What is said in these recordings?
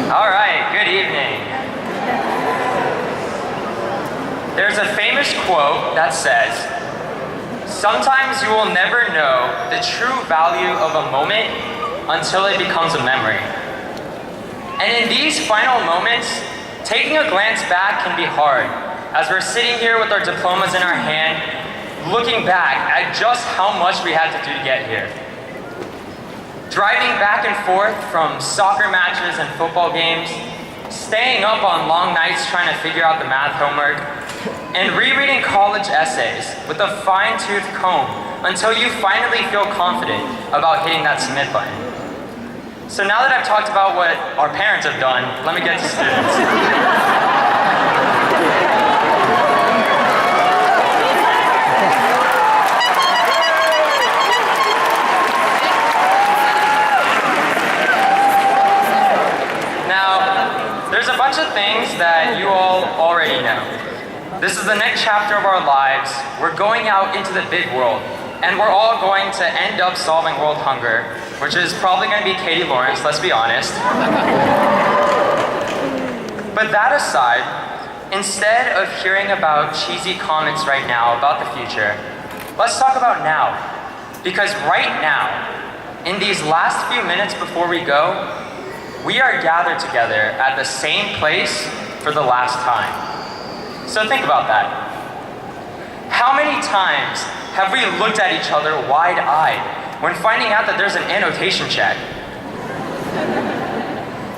All right, good evening. There's a famous quote that says, "Sometimes you will never know the true value of a moment until it becomes a memory." And in these final moments, taking a glance back can be hard, as we're sitting here with our diplomas in our hand, looking back at just how much we had to do to get here. Driving back and forth from soccer matches and football games, staying up on long nights trying to figure out the math homework, and rereading college essays with a fine-tooth comb until you finally feel confident about hitting that submit button. So now that I've talked about what our parents have done, let me get to students. There's a bunch of things that you all already know. This is the next chapter of our lives. We're going out into the big world, and we're all going to end up solving world hunger, which is probably going to be Katie Lawrence, let's be honest. But that aside, instead of hearing about cheesy comments right now about the future, let's talk about now. Because right now, in these last few minutes before we go, we are gathered together at the same place for the last time. So think about that. How many times have we looked at each other wide-eyed when finding out that there's an annotation check?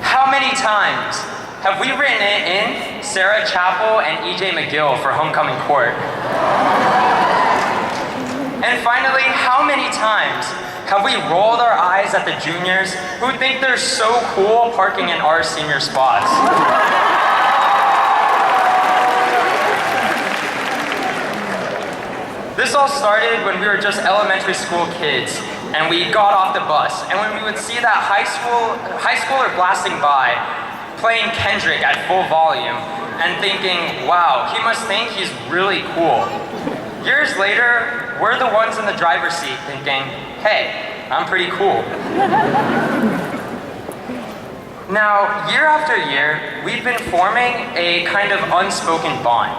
How many times have we written it in Sarah Chapel and E.J. McGill for homecoming court? And finally, how many times have we rolled our eyes at the juniors who think they're so cool parking in our senior spots? This all started when we were just elementary school kids and we got off the bus, and when we would see that high schooler blasting by playing Kendrick at full volume and thinking, wow, he must think he's really cool. Years later, we're the ones in the driver's seat thinking, hey, I'm pretty cool. Now, year after year, we've been forming a kind of unspoken bond.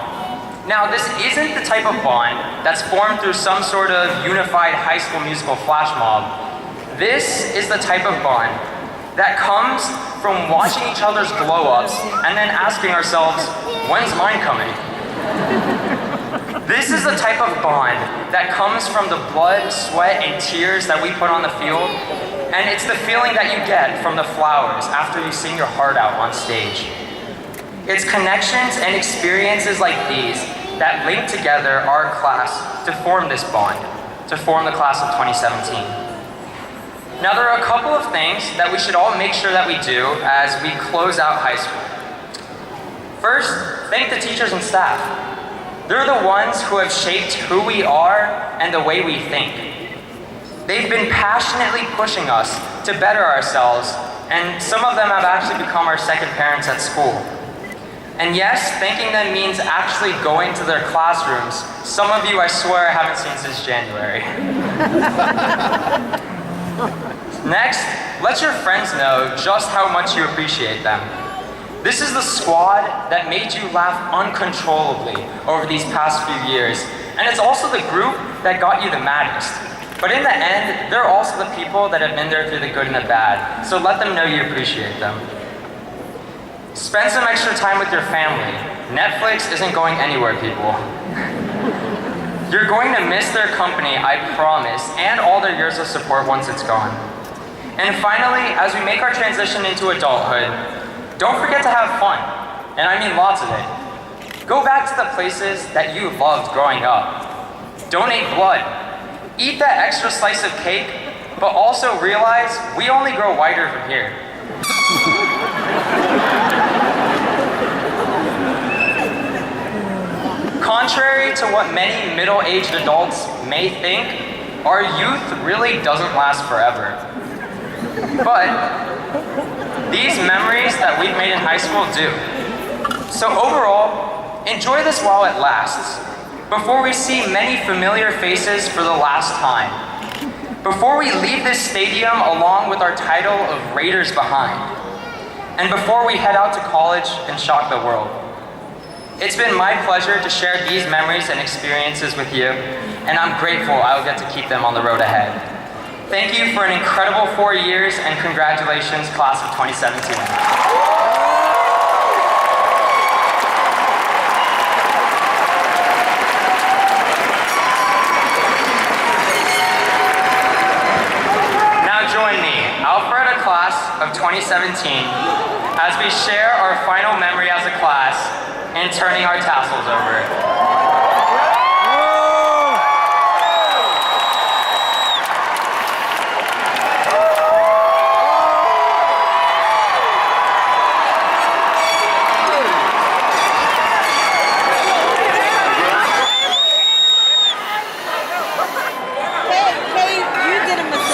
Now, this isn't the type of bond that's formed through some sort of unified High School Musical flash mob. This is the type of bond that comes from watching each other's glow-ups and then asking ourselves, when's mine coming? This is the type of bond that comes from the blood, sweat, and tears that we put on the field, and it's the feeling that you get from the flowers after you sing your heart out on stage. It's connections and experiences like these that link together our class to form this bond, to form the class of 2017. Now, there are a couple of things that we should all make sure that we do as we close out high school. First, thank the teachers and staff. They're the ones who have shaped who we are and the way we think. They've been passionately pushing us to better ourselves, and some of them have actually become our second parents at school. And yes, thanking them means actually going to their classrooms. Some of you, I swear, I haven't seen since January. Next, let your friends know just how much you appreciate them. This is the squad that made you laugh uncontrollably over these past few years, and it's also the group that got you the maddest. But in the end, they're also the people that have been there through the good and the bad, so let them know you appreciate them. Spend some extra time with your family. Netflix isn't going anywhere, people. You're going to miss their company, I promise, and all their years of support once it's gone. And finally, as we make our transition into adulthood, don't forget to have fun, and I mean lots of it. Go back to the places that you loved growing up. Donate blood. Eat that extra slice of cake, but also realize we only grow whiter from here. Contrary to what many middle-aged adults may think, our youth really doesn't last forever. But these memories that we've made in high school do. So overall, enjoy this while it lasts, before we see many familiar faces for the last time. Before we leave this stadium along with our title of Raiders behind. and before we head out to college and shock the world. It's been my pleasure to share these memories and experiences with you, and I'm grateful I will get to keep them on the road ahead. Thank you for an incredible 4 years, and congratulations, class of 2017. Join me, Alpharetta class of 2017, as we share our final memory as a class and turning our tassels over.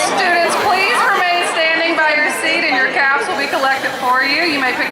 Students, please remain standing by your seat and your caps will be collected for you. You may pick